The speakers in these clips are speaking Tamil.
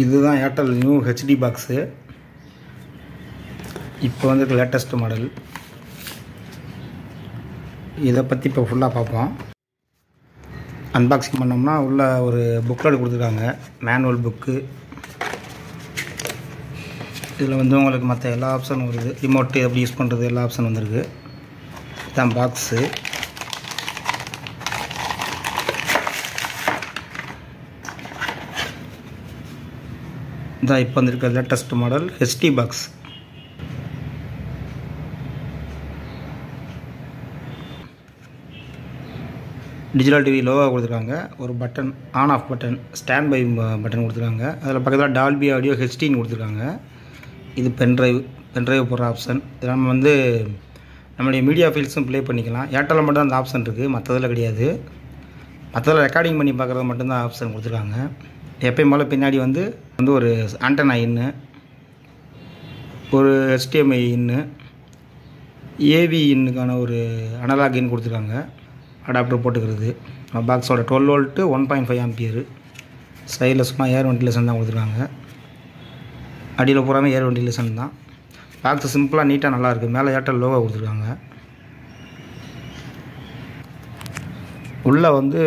இதுதான் ஏர்டெல் நியூ ஹெச்டி பாக்ஸு. இப்போ வந்து லேட்டஸ்ட் மாடல். இதை பற்றி இப்போ ஃபுல்லாக பார்ப்போம். அன்பாக்சிங் பண்ணோம்னா உள்ள ஒரு புக்லெட் கொடுத்துருக்காங்க, மேனுவல் புக்கு. இதில் வந்து உங்களுக்கு மற்ற எல்லா ஆப்ஷனும் வருது. ரிமோட்டு எப்படி யூஸ் பண்ணுறது எல்லா ஆப்ஷன் வந்துருக்கு. இதுதான் பாக்ஸு. இதான் இப்போ வந்துருக்க latest model HD box. Digital TV logo கொடுத்துருக்காங்க. ஒரு button, on off button, standby button கொடுத்துருக்காங்க. அதில் பக்கத்தில் டால்பி ஆடியோ ஹெச்டின்னு கொடுத்துருக்காங்க. இது பென்ட்ரைவ் போடுற ஆப்ஷன். இதில் நம்ம வந்து நம்மளுடைய மீடியா ஃபீல்ஸும் ப்ளே பண்ணிக்கலாம். ஏர்டெல்லில் மட்டும் அந்த ஆப்ஷன் இருக்குது, மற்றதில் கிடையாது. மற்றதில் ரெக்கார்டிங் பண்ணி பார்க்குறது மட்டும்தான் ஆப்ஷன் கொடுத்துருக்காங்க. எப்பயும் போல் பின்னாடி வந்து ஒரு ஆண்டனா இன்னு, ஒரு HDMI இன்னு, ஏவி இன்னுக்கான ஒரு அனலாக் இன் கொடுத்துருக்காங்க. அடாப்டர் போட்டுக்கிறது. பாக்ஸோட 12 வோல்ட்டு 1.5 ஆம்பியர். சைடில் சும்மா ஏர் வென்டிலேஷன் தான் கொடுத்துருக்காங்க. அடியில் பூராமே ஏர் வென்டிலேஷன் தான். பாக்ஸ் சிம்பிளாக நீட்டாக நல்லாயிருக்கு. மேலே ஏர்டெல் லோகோ கொடுத்துருக்காங்க. உள்ளே வந்து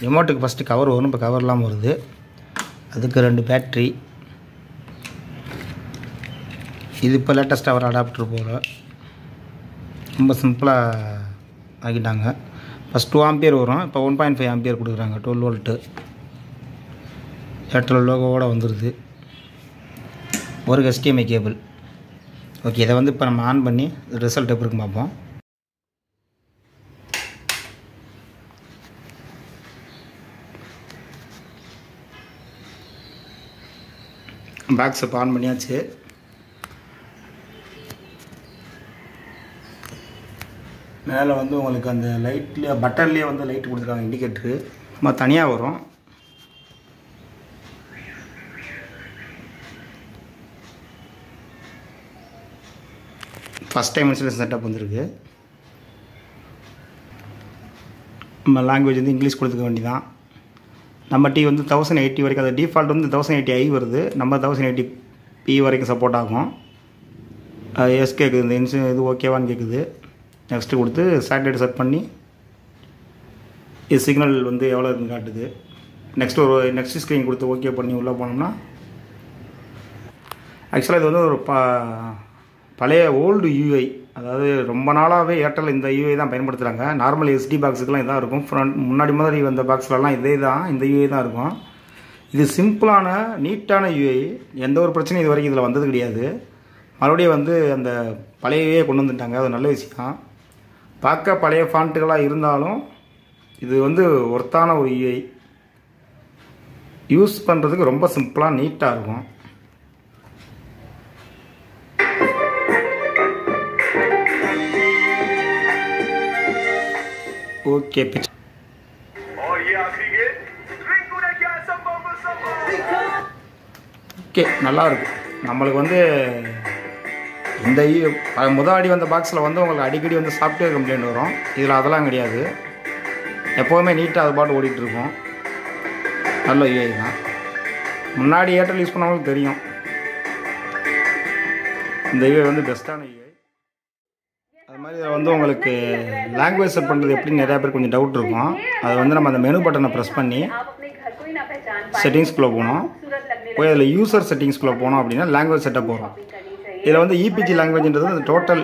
ரிமோட்டுக்கு ஃபஸ்ட்டு கவர் வரும். இப்போ கவர் இல்லாமல் வருது. அதுக்கு 2 பேட்ரி. இது இப்போ லேட்டஸ்ட்டாக வர அடாப்டர் போல் ரொம்ப சிம்பிளாக ஆக்கிட்டாங்க. ஃபஸ்ட் 2 ஆம்பியர் வரும், இப்போ 1.5 ஆம்பியர் கொடுக்குறாங்க. 12 வோல்ட்டு ஏர்டெல் லோகோவோடு வந்துடுது. ஒரு HDMI கேபிள். ஓகே, இதை வந்து இப்போ நம்ம ஆன் பண்ணி ரிசல்ட் எப்படி இருக்குன்னு பார்ப்போம். பாக்ஸ் இப்போ ஆன் பண்ணியாச்சு. மேலே வந்து உங்களுக்கு அந்த லைட்லேயே பட்டன்லேயே வந்து லைட் கொடுத்துருக்காங்க, இண்டிகேட்ரு. நம்ம தனியாக வரும். ஃபஸ்ட் டைம் இன்ஸ்டலேஷன் செட்டப் வந்துருக்கு. நம்ம லாங்குவேஜ் வந்து இங்கிலீஷ் கொடுத்துக்க வேண்டியதான். நம்ம டிவி வந்து 1080 வரைக்கும், அது டிஃபால்ட் வந்து 1080i வருது. நம்ம 1080p வரைக்கும் சப்போர்ட் ஆகும். அது எஸ் கேட்குது, இந்த இது ஓகேவான்னு கேட்குது. நெக்ஸ்ட்டு கொடுத்து சேட்டலைட் செட் பண்ணி இது சிக்னல் வந்து எவ்வளோ இருக்குன்னு காட்டுது. நெக்ஸ்ட் ஸ்க்ரீன் கொடுத்து ஓகே பண்ணி உள்ளே போனோம்னா, ஆக்சுவலாக இது வந்து ஒரு பழைய ஓல்டு யூஐ. அதாவது ரொம்ப நாளாகவே ஏர்டெல் இந்த யூஐ தான் பயன்படுத்துகிறாங்க. நார்மல் SD பாக்ஸுக்கெலாம் இதான் இருக்கும். முன்னாடி மாதிரி வந்த பாக்ஸ்லலாம் இந்த யூஐ தான் இருக்கும். இது சிம்பிளான நீட்டான யூஐ. எந்த ஒரு பிரச்சனையும் இது வரைக்கும் இதில் வந்தது கிடையாது. மறுபடியும் வந்து அந்த பழையவே கொண்டு வந்துட்டாங்க. அது நல்ல விஷயம். பார்க்க பழைய ஃபாண்ட்டுகளாக இருந்தாலும் இது வந்து ஒர்த்தான ஒரு யூஐ. யூஸ் பண்ணுறதுக்கு ரொம்ப சிம்பிளாக நீட்டாக இருக்கும். ஓகே, ஓகே, நல்லாயிருக்கும். நம்மளுக்கு வந்து இந்த முதாடி வந்த பாக்ஸில் வந்து உங்களுக்கு அடிக்கடி வந்து சாஃப்ட்வேர் கம்ப்ளைண்ட் வரும். இதில் அதெல்லாம் கிடையாது. எப்போவுமே நீட்டாக அது பாட்டு ஓடிட்டுருக்கும். நல்ல யூஐ தான். முன்னாடி ஏர்டெல் யூஸ் பண்ணவங்களுக்கு தெரியும் இந்த யூஐ வந்து பெஸ்ட்டான யூஐ. அது மாதிரி இதில் வந்து உங்களுக்கு லாங்குவேஜ் செட் பண்ணுறது எப்படின்னு நிறையா பேர் கொஞ்சம் டவுட் இருக்கும். அது வந்து நம்ம அந்த மெனு பட்டனை ப்ரெஸ் பண்ணி செட்டிங்ஸ்குள்ளே போகணும். போய் அதில் யூசர் செட்டிங்ஸ்குள்ளே போனோம் அப்படின்னா லாங்குவேஜ் செட்டப் வரும். இதில் வந்து EPG லாங்குவேஜ்ன்றது அந்த டோட்டல்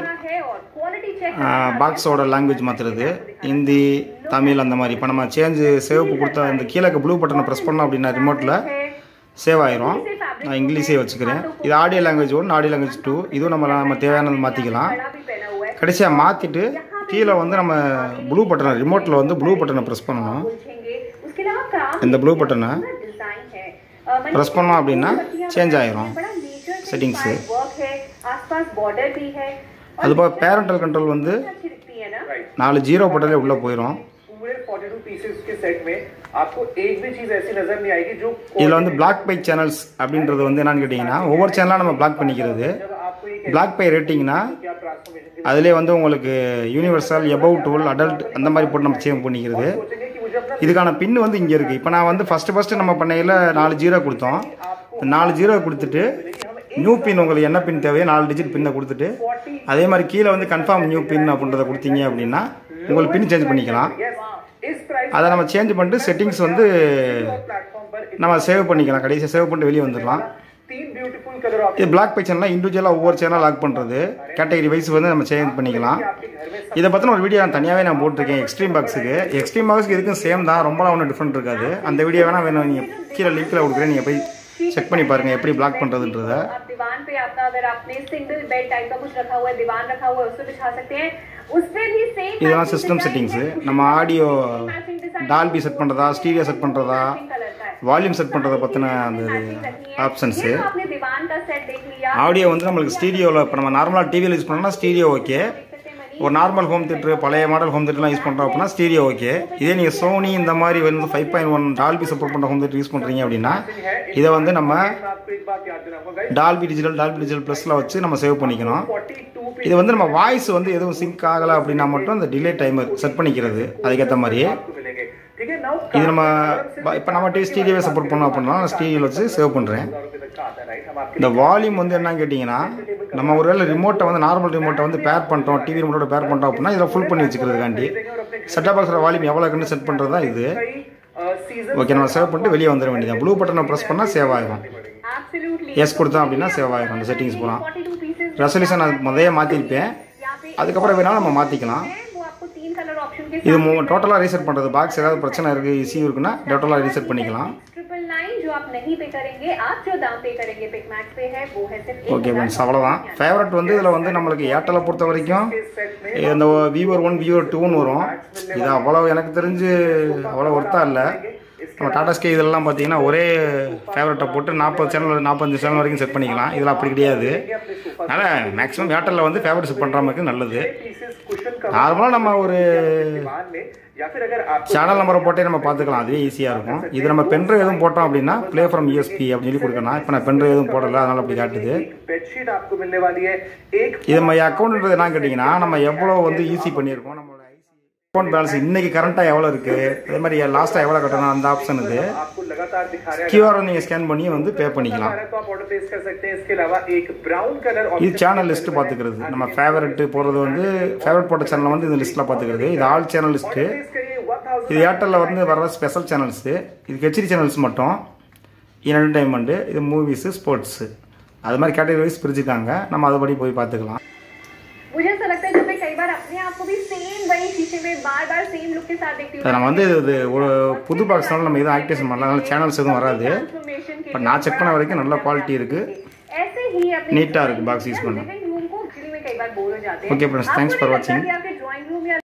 பாக்ஸோட லாங்குவேஜ் மாற்றுறது. ஹிந்தி, தமிழ் அந்த மாதிரி. இப்போ நம்ம சேவ் கொடுத்த அந்த கீழே ப்ளூ பட்டனை ப்ரெஸ் பண்ணோம் அப்படின்னா ரிமோட்டில் சேவ் ஆயிரும். நான் இங்கிலீஷே வச்சுக்கிறேன். இது ஆடியோ லாங்குவேஜ் 1, ஆடியோ லாங்குவேஜ் 2. இதுவும் நம்ம தேவையானது மாற்றிக்கலாம். கடைசியாக மாற்றிட்டு கீழே வந்து நம்ம ப்ளூ பட்டனை ரிமோட்டில் வந்து ப்ளூ பட்டனை ப்ரெஸ் பண்ணணும். இந்த ப்ளூ பட்டனை ப்ரெஸ் பண்ணோம் அப்படின்னா சேஞ்ச் ஆயிரும் செட்டிங்ஸு. அதுபோக பேரண்டல் கண்ட்ரோல் வந்து 4 0 பட்டனே உள்ளே போயிடும். இதில் வந்து பிளாக் பை சேனல்ஸ் அப்படின்றது வந்து என்னன்னு கேட்டிங்கன்னா, ஒவ்வொரு சேனலாக நம்ம பிளாக் பண்ணிக்கிறது. பிளாக் பை ரேட்டிங்னா அதிலே வந்து உங்களுக்கு யூனிவர்சல், எபவ் 12, அடல்ட் அந்த மாதிரி போட்டு நம்ம சேவ் பண்ணிக்கிறது. இதுக்கான பின் வந்து இங்கே இருக்குது. இப்போ நான் வந்து ஃபஸ்ட்டு நம்ம பண்ணையில் 4 ஜீரோ கொடுத்தோம். 4 ஜீரோ கொடுத்துட்டு நியூ பின் உங்களுக்கு என்ன பின் தேவையோ 4 டிஜிட் பின்னை கொடுத்துட்டு அதே மாதிரி கீழே வந்து கன்ஃபார்ம் நியூ பின் அப்படின்றத கொடுத்தீங்க அப்படின்னா உங்களுக்கு பின் சேஞ்ச் பண்ணிக்கலாம். அதை நம்ம சேஞ்ச் பண்ணிட்டு செட்டிங்ஸ் வந்து நம்ம சேவ் பண்ணிக்கலாம். கடைசியாக சேவ் பண்ணிட்டு வெளியே வந்துடலாம். இது பிளாக் பை சேனலாக இண்டிவிஜுவலாக ஒவ்வொரு சேனல் லாக் பண்ணுறது கேட்டகரி வைஸ் வந்து நம்ம சேஞ்ச் பண்ணிக்கலாம். இதை பற்றின ஒரு வீடியோ நான் தனியாகவே போட்டிருக்கேன். எக்ஸ்ட்ரீம் பாக்ஸுக்கு இதுக்கும் சேம் தான், ரொம்பலாம் ஒன்றும் டிஃப்ரெண்ட் இருக்காது. அந்த வீடியோ வேணும் நீங்கள் கீழே லிங்க்கில் கொடுக்குறேன், நீங்கள் போய் செக் பண்ணி பாருங்கள் எப்படி பிளாக் பண்ணுறதுன்றத. இதெல்லாம் சிஸ்டம் செட்டிங்ஸு. நம்ம ஆடியோ டால்பி செட் பண்ணுறதா, ஸ்டீரியோ செட் பண்ணுறதா, வால்யூம் செட் பண்ணுறதை பற்றின அந்த ஆப்ஷன்ஸு. ஆடியோ வந்து நம்மளுக்கு ஸ்டீரியோவில் இப்போ நம்ம நார்மலாக டிவியில் யூஸ் பண்ணோம்னா ஸ்டீரியோ ஓகே. ஒரு நார்மல் ஹோம் தியேட்டரு, பழைய மாடல் ஹோம் தியேட்டர்லாம் யூஸ் பண்ணுறோம் அப்படின்னா ஸ்டீரியோ ஓகே. இதே நீங்கள் சோனி இந்த மாதிரி வந்து 5.1 டால்பி சப்போர்ட் பண்ணுற ஹோம் தியேட்டர் யூஸ் பண்ணுறீங்க அப்படின்னா இதை வந்து நம்ம டால்பி டிஜிட்டல் ப்ளஸில் வச்சு நம்ம சேவ் பண்ணிக்கணும். இது வந்து நம்ம வாய்ஸ் வந்து எதுவும் சிங்க் ஆகலை அப்படின்னா மட்டும் இந்த டிலே டைமர் செட் பண்ணிக்கிறது அதுக்கேற்ற மாதிரி. இது நம்ம இப்போ நம்ம ஸ்டீரியோவை சப்போர்ட் பண்ணோம் அப்படின்னா ஸ்டீரியோவில் வச்சு சேவ் பண்ணுறேன். இந்த வால்யூம் வந்து என்னன்னு கேட்டிங்கன்னா நம்ம ஒருவேளை ரிமோட்டை வந்து நார்மல் ரிமோட்டை வந்து பேர் பண்ணுறோம், டிவி ரிமோட்டோட பேர் பண்ணுறோம் அப்படின்னா இதில் ஃபுல் பண்ணி வச்சுக்கிறதுக்காண்டி செட்டப் பாக்ஸோட வால்யூம் எவ்வளோ இருக்குன்னு செட் பண்ணுறது தான் இது. ஓகே, நம்ம சேவ் பண்ணிட்டு வெளியே வந்துட வேண்டியது. ப்ளூ பட்டனை ப்ரெஸ் பண்ணால் சேவ் ஆகிடும். எஸ் கொடுத்தோம் அப்படின்னா சேவ் ஆகிடும். அந்த செட்டிங்ஸ் போகலாம். ரெசல்யூஷன் அது முதல்ல மாற்றிருப்பேன், அதுக்கப்புறம் வேணாலும் நம்ம மாற்றிக்கலாம். இது டோட்டலாக ரீசெட் பண்ணுறது. பாக்ஸ் ஏதாவது பிரச்சனை இருக்குது, இஷ்யூ இருக்குன்னா டோட்டலாக ரீசெட் பண்ணிக்கலாம். ஓகே ஃப்ரெண்ட்ஸ், அவ்வளோதான். ஃபேவரட் வந்து இதில் வந்து நம்மளுக்கு ஏர்டெலை பொறுத்த வரைக்கும் இந்த வியூவர் 1 வியூவர் 2ன்னு வரும். இது அவ்வளோ எனக்கு தெரிஞ்சு அவ்வளோ ஒர்த்தா இல்லை. நம்ம டாடா ஸ்கை இதெல்லாம் பார்த்தீங்கன்னா ஒரே ஃபேவரட்டை போட்டு 40 சேனல் 45 சேனல் வரைக்கும் செட் பண்ணிக்கலாம். இதெல்லாம் அப்படி கிடையாது. அதனால் மேக்ஸிமம் ஏர்டெல்லில் வந்து ஃபேவரட் செட் பண்ணுற மாதிரி நல்லது. நார்மலாக நம்ம ஒரு சேனல் நம்பரை போட்டே நம்ம பார்த்துக்கலாம், அதுவே ஈஸியாக இருக்கும். இது நம்ம பென்ட்ரைவ் எதுவும் போட்டோம் அப்படின்னா ப்ளே ஃப்ரம் யூஎஸ்பி அப்படின்னு சொல்லி கொடுக்கணும். இப்போ நான் பென்ட்ரைவ் எதுவும் போடலை, அதனால் அப்படி காட்டுது. இது நம்ம அக்கௌண்ட்ன்றது என்னன்னு கேட்டிங்கன்னா நம்ம எவ்வளோ வந்து ஈஸி பண்ணியிருக்கோம். நம்மளோட அக்கௌண்ட் பேலன்ஸ் இன்னைக்கு கரண்ட்டாக எவ்வளோ இருக்குது, அதே மாதிரி லாஸ்ட்டாக எவ்வளோ கட்டணும் அந்த ஆப்ஷன் இது. கியூஆர் நீங்கள் ஸ்கேன் பண்ணி வந்து பே பண்ணிக்கலாம். இது சேனல் லிஸ்ட்டு பார்த்துக்கிறது. நம்ம ஃபேவரட் போடுறது வந்து ஃபேவரட் போட்ட சேனல் வந்து இந்த லிஸ்ட்டில் பார்த்துக்கிறது. இது ஆல் சேனல் லிஸ்ட்டு. இது ஏர்டெல்லில் வந்து வர ஸ்பெஷல் சேனல்ஸு. இது ஹெச்டி சேனல்ஸ் மட்டும். என்டர்டைன்மெண்ட்டு, இது மூவிஸு, ஸ்போர்ட்ஸு, அது மாதிரி கேட்டகரி வைஸ் பிரிச்சுக்காங்க. நம்ம அதுபடி போய் பார்த்துக்கலாம். நம்ம வந்து இது ஒரு புது பாக்ஸ்னால நம்ம எதுவும் ஆக்டிவேஷன் பண்ணலாம், அதனால சேனல்ஸ் எதுவும் வராது. இப்போ நான் செக் பண்ண வரைக்கும் நல்ல குவாலிட்டி இருக்குது, நீட்டாக இருக்குது பாக்ஸ் யூஸ் பண்ண. ஓகே ஃப்ரெண்ட்ஸ், தேங்க்ஸ் ஃபார் வாட்சிங்.